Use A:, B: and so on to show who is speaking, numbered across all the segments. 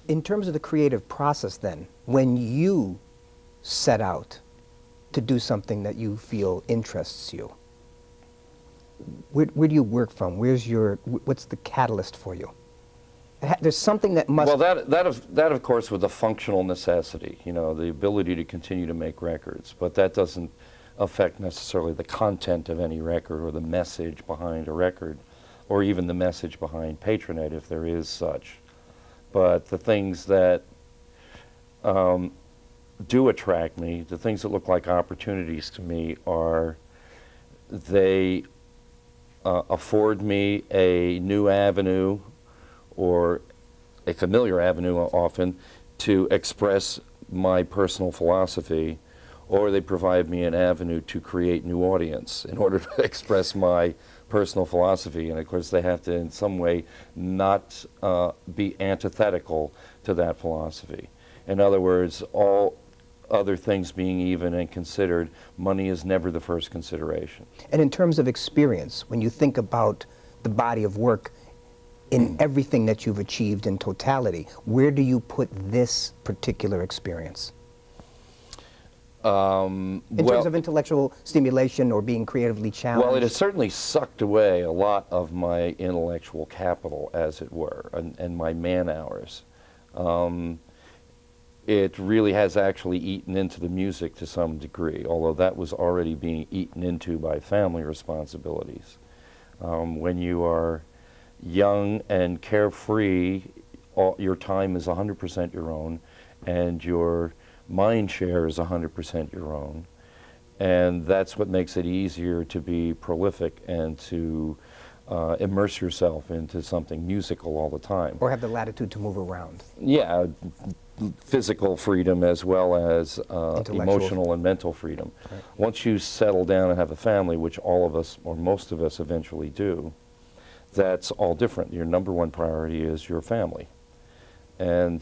A: In terms of the creative process then, when you set out to do something that you feel interests you, where do you work from? What's the catalyst for you? There's something that must...
B: Well, that of course was a functional necessity, you know, the ability to continue to make records, but that doesn't affect necessarily the content of any record or the message behind a record, or even the message behind Patronet, if there is such. But the things that do attract me, the things that look like opportunities to me, are they afford me a new avenue, or a familiar avenue often, to express my personal philosophy, or they provide me an avenue to create new audience in order to express my personal philosophy. And of course they have to in some way not be antithetical to that philosophy. In other words, all other things being even and considered, money is never the first consideration.
A: And in terms of experience, when you think about the body of work in everything that you've achieved in totality, where do you put this particular experience? In terms of intellectual stimulation or being creatively challenged?
B: Well, it has certainly sucked away a lot of my intellectual capital, as it were, and my man-hours. It really has actually eaten into the music to some degree, although that was already being eaten into by family responsibilities. When you are young and carefree, your time is 100% your own, and your mind share is 100% your own, and that's what makes it easier to be prolific and to immerse yourself into something musical all the time.
A: Or have the latitude to move around.
B: Yeah, physical freedom as well as emotional and mental freedom.
A: Right.
B: Once you settle down and have a family, which all of us, or most of us eventually do, that's all different. Your number one priority is your family. And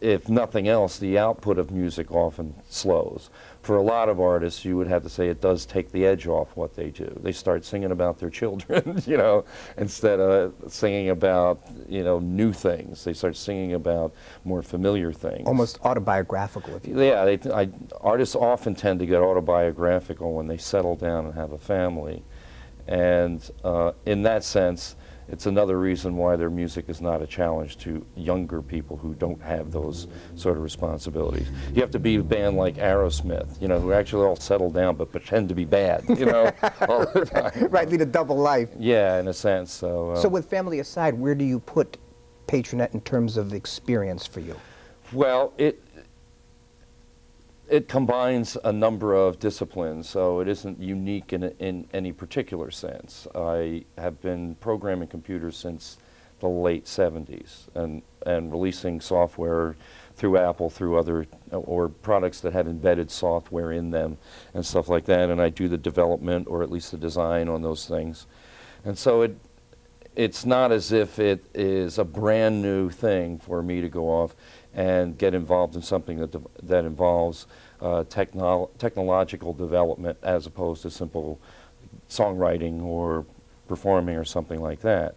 B: if nothing else, the output of music often slows. For a lot of artists, you would have to say it does take the edge off what they do. They start singing about their children, you know, instead of singing about, you know, new things. They start singing about more familiar things.
A: Almost autobiographical, if you will.
B: Yeah, artists often tend to get autobiographical when they settle down and have a family. And in that sense, it's another reason why their music is not a challenge to younger people who don't have those sort of responsibilities. You have to be a band like Aerosmith, you know, who actually all settle down but pretend to be bad, you know, all the time.
A: Right, lead a double life.
B: Yeah, in a sense. So
A: with family aside, where do you put Patronet in terms of experience for you?
B: Well, it combines a number of disciplines, so it isn't unique in any particular sense. I have been programming computers since the late 70s and releasing software through Apple, through other, or products that have embedded software in them and stuff like that, and I do the development or at least the design on those things. And so it's not as if it is a brand new thing for me to go off and get involved in something that involves technological development as opposed to simple songwriting or performing or something like that.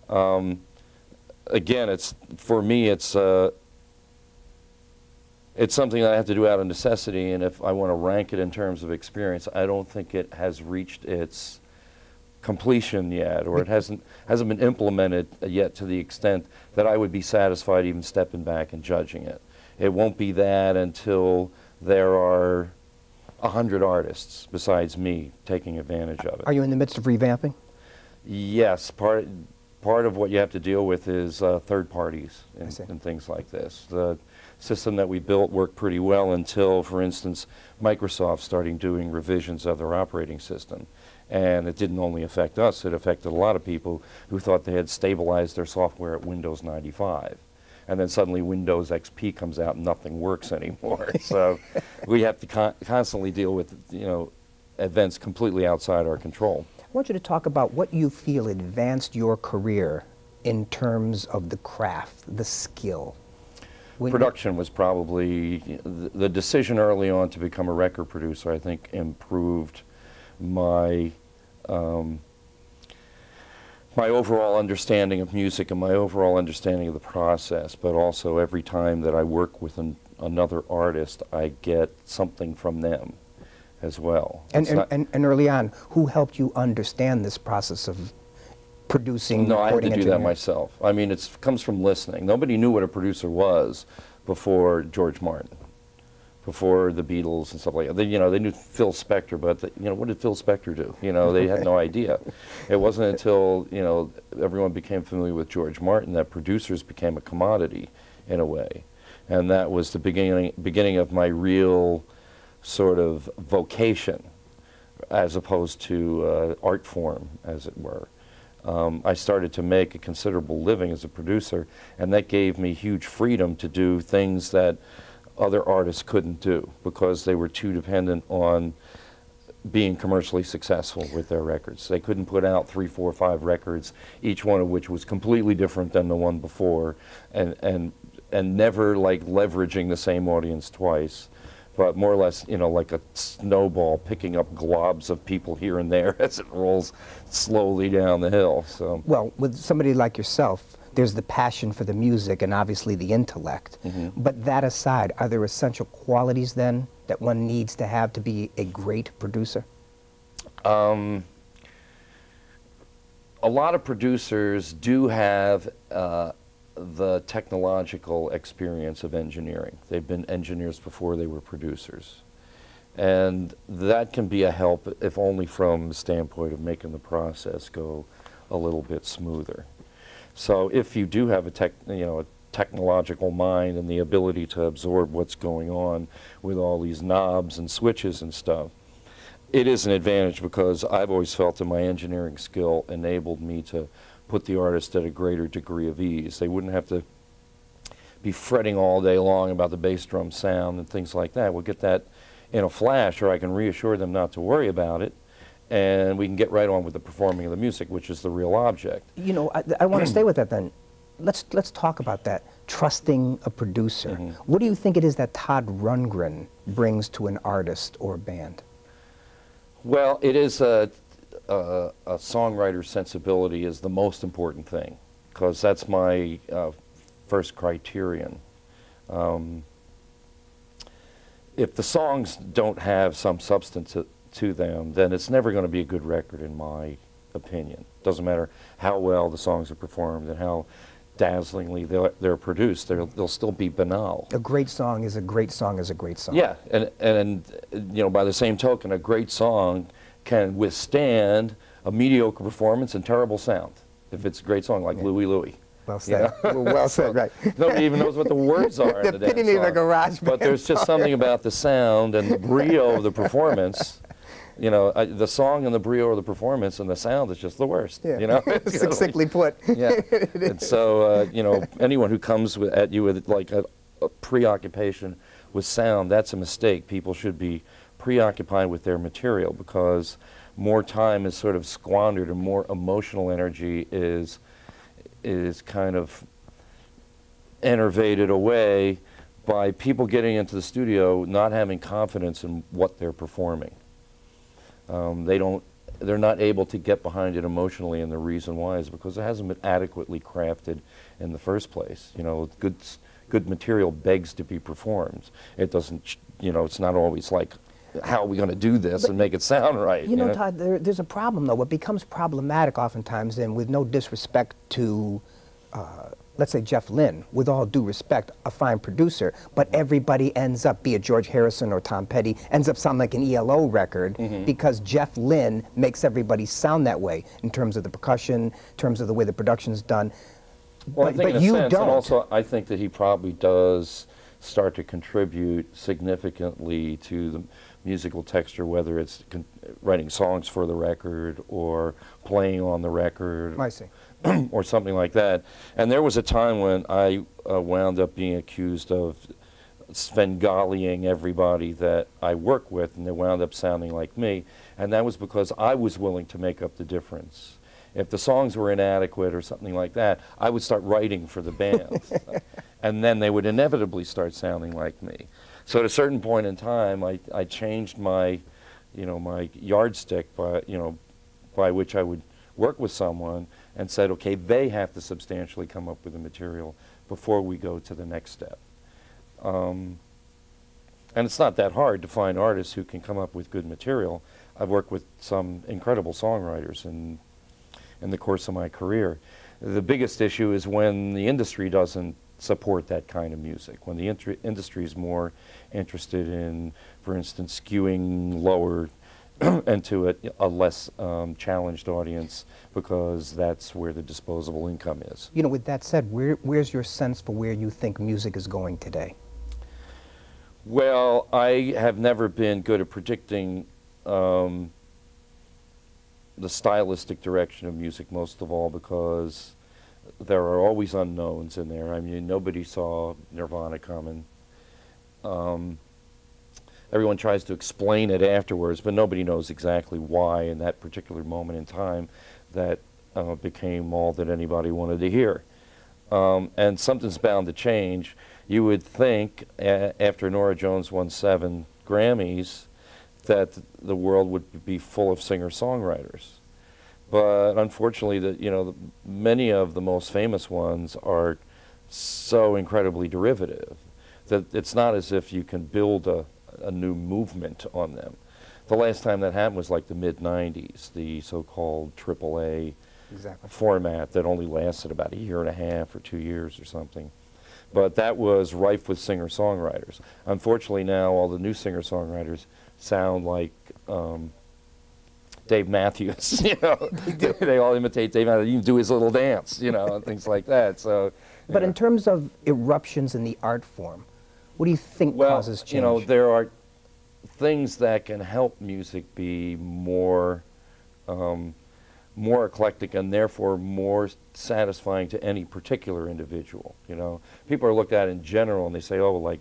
B: Again, for me, it's something that I have to do out of necessity, and if I want to rank it in terms of experience, I don't think it has reached its completion yet, or it hasn't been implemented yet to the extent that I would be satisfied even stepping back and judging it. It won't be that until there are 100 artists besides me taking advantage of it.
A: Are you in the midst of revamping?
B: Yes, part of what you have to deal with is third parties and things like this. The system that we built worked pretty well until, for instance, Microsoft started doing revisions of their operating system. And it didn't only affect us, it affected a lot of people who thought they had stabilized their software at Windows 95. And then suddenly Windows XP comes out and nothing works anymore. So we have to constantly deal with, you know, events completely outside our control.
A: I want you to talk about what you feel advanced your career in terms of the craft, the skill.
B: Production was probably, the decision early on to become a record producer, I think, improved my my overall understanding of music and my overall understanding of the process, but also every time that I work with another artist, I get something from them as well.
A: And early on, who helped you understand this process of producing,
B: No, I had to
A: recording,
B: do that
A: engineering?
B: myself. I mean, it comes from listening. Nobody knew what a producer was before George Martin, before the Beatles and stuff like that. They, you know, they knew Phil Spector, but you know, what did Phil Spector do? You know, they had no idea. It wasn't until, you know, everyone became familiar with George Martin that producers became a commodity in a way. And that was the beginning of my real sort of vocation, as opposed to art form, as it were. I started to make a considerable living as a producer, and that gave me huge freedom to do things that other artists couldn't do because they were too dependent on being commercially successful with their records. They couldn't put out 3, 4, 5 records, each one of which was completely different than the one before, and never like leveraging the same audience twice, but more or less, you know, like a snowball picking up globs of people here and there as it rolls slowly down the hill. So,
A: well, with somebody like yourself, there's the passion for the music and obviously the intellect. But that aside, are there essential qualities then that one needs to have to be a great producer?
B: a lot of producers do have the technological experience of engineering. They've been engineers before they were producers. And that can be a help, if only from the standpoint of making the process go a little bit smoother. So if you do have a technological mind and the ability to absorb what's going on with all these knobs and switches and stuff, it is an advantage because I've always felt that my engineering skill enabled me to put the artist at a greater degree of ease. They wouldn't have to be fretting all day long about the bass drum sound and things like that. We'll get that in a flash, or I can reassure them not to worry about it, and we can get right on with the performing of the music, which is the real object.
A: You know, I want to stay with that then. Let's talk about that, trusting a producer. What do you think it is that Todd Rundgren brings to an artist or band?
B: Well, it is a songwriter's sensibility is the most important thing, because that's my first criterion. If the songs don't have some substance to them, then it's never going to be a good record, in my opinion. Doesn't matter how well the songs are performed and how dazzlingly they're produced, they'll still be banal.
A: A great song is a great song is a great song.
B: Yeah, and you know, by the same token, a great song can withstand a mediocre performance and terrible sound if it's a great song, like Louie Louie.
A: Well said. Well said, right.
B: Nobody even knows what the words are in the damn
A: epitome of a
B: song.
A: garage band
B: But there's just something about the sound and the brio of the performance. You know, the song and the brio of the performance and the sound is just the worst.
A: Yeah.
B: You know,
A: succinctly put.
B: Yeah. And so, you know, anyone who comes at you with like a preoccupation with sound, that's a mistake. People should be preoccupied with their material, because more time is sort of squandered and more emotional energy is kind of enervated away by people getting into the studio not having confidence in what they're performing. They're not able to get behind it emotionally, and the reason why is because it hasn't been adequately crafted in the first place. You know, good material begs to be performed. It doesn't, you know, it's not always like, how are we going to do this and make it sound right?
A: You know, Todd, there's a problem, though. What becomes problematic oftentimes, and with no disrespect to, let's say, Jeff Lynne, with all due respect, a fine producer, but everybody ends up, be it George Harrison or Tom Petty, ends up sounding like an ELO record because Jeff Lynne makes everybody sound that way in terms of the percussion, in terms of the way the production's done.
B: Well, I think in a
A: you
B: sense,
A: don't.
B: and also I think that he probably does start to contribute significantly to the musical texture, whether it's writing songs for the record or playing on the record.
A: I see.
B: Or something like that. And there was a time when I wound up being accused of Svengaliing everybody that I work with, and they wound up sounding like me, and that was because I was willing to make up the difference. If the songs were inadequate or something like that, I would start writing for the band, and then they would inevitably start sounding like me. So at a certain point in time, I changed my, you know, my yardstick by which I would work with someone, and said, okay, they have to substantially come up with the material before we go to the next step. And it's not that hard to find artists who can come up with good material. I've worked with some incredible songwriters in the course of my career. The biggest issue is when the industry doesn't support that kind of music, when the industry is more interested in, for instance, skewing lower and to a less challenged audience, because that's where the disposable income is.
A: You know, with that said, where's your sense for where you think music is going today?
B: Well, I have never been good at predicting the stylistic direction of music, most of all because there are always unknowns in there. I mean, nobody saw Nirvana coming. Everyone tries to explain it afterwards, but nobody knows exactly why in that particular moment in time that became all that anybody wanted to hear. And something's bound to change. You would think, after Norah Jones won 7 Grammys, that the world would be full of singer-songwriters. But unfortunately, many of the most famous ones are so incredibly derivative that it's not as if you can build a new movement on them. The last time that happened was like the mid-90s, the so-called AAA format that only lasted about 1.5 years or 2 years or something. But that was rife with singer-songwriters. Unfortunately now, all the new singer-songwriters sound like Dave Matthews, you know. They all imitate Dave Matthews, even do his little dance, you know, and things like that. So,
A: but in terms of eruptions in the art form, what do you think causes change?
B: You know, there are things that can help music be more more eclectic and therefore more satisfying to any particular individual. You know, people are looked at in general and they say, oh, like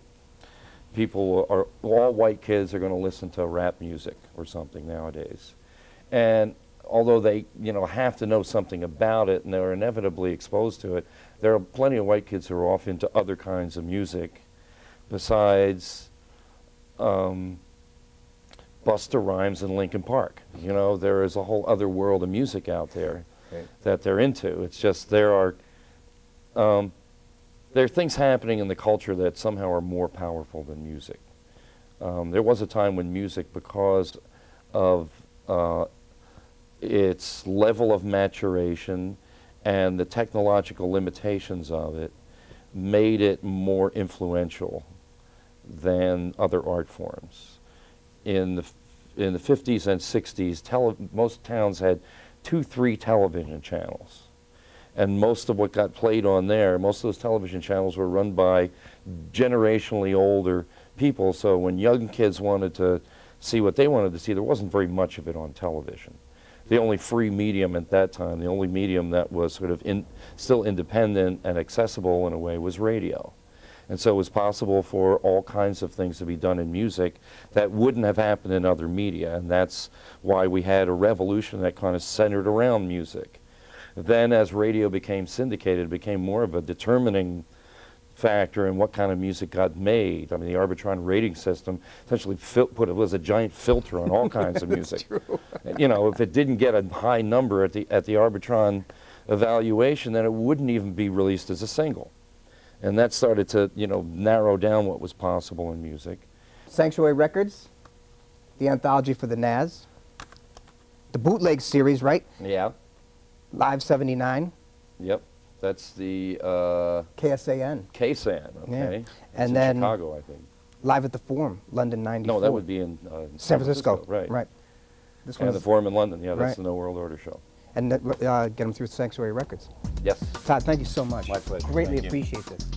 B: all white kids are going to listen to rap music or something nowadays. And although they, have to know something about it and they're inevitably exposed to it, there are plenty of white kids who are off into other kinds of music besides Busta Rhymes and Linkin Park. You know, there is a whole other world of music out there that they're into. It's just there are things happening in the culture that somehow are more powerful than music. There was a time when music, because of its level of maturation and the technological limitations of it, made it more influential than other art forms. In the 50s and 60s, most towns had 2-3 television channels. And most of what got played on there, most of those television channels were run by generationally older people. So when young kids wanted to see what they wanted to see, there wasn't very much of it on television. The only free medium at that time, the only medium that was sort of still independent and accessible in a way, was radio. And so it was possible for all kinds of things to be done in music that wouldn't have happened in other media. And that's why we had a revolution that kind of centered around music. Then as radio became syndicated, it became more of a determining factor in what kind of music got made. I mean, the Arbitron rating system essentially was a giant filter on all kinds of music. You know, if it didn't get a high number at the Arbitron evaluation, then it wouldn't even be released as a single. And that started to, narrow down what was possible in music.
A: Sanctuary Records, the anthology for the Naz, the bootleg series, right?
B: Yeah.
A: Live 79.
B: Yep. That's the
A: KSAN.
B: KSAN, okay.
A: Yeah. And then
B: Chicago, I think.
A: Live at the Forum, London 94.
B: No, that would be in
A: San Francisco.
B: Right.
A: This
B: and the Forum in London, yeah, that's
A: right.
B: the No World Order show.
A: And get them through Sanctuary Records.
B: Yes.
A: Todd, thank you so much.
B: My pleasure.
A: Greatly
B: Thank you.
A: appreciate this.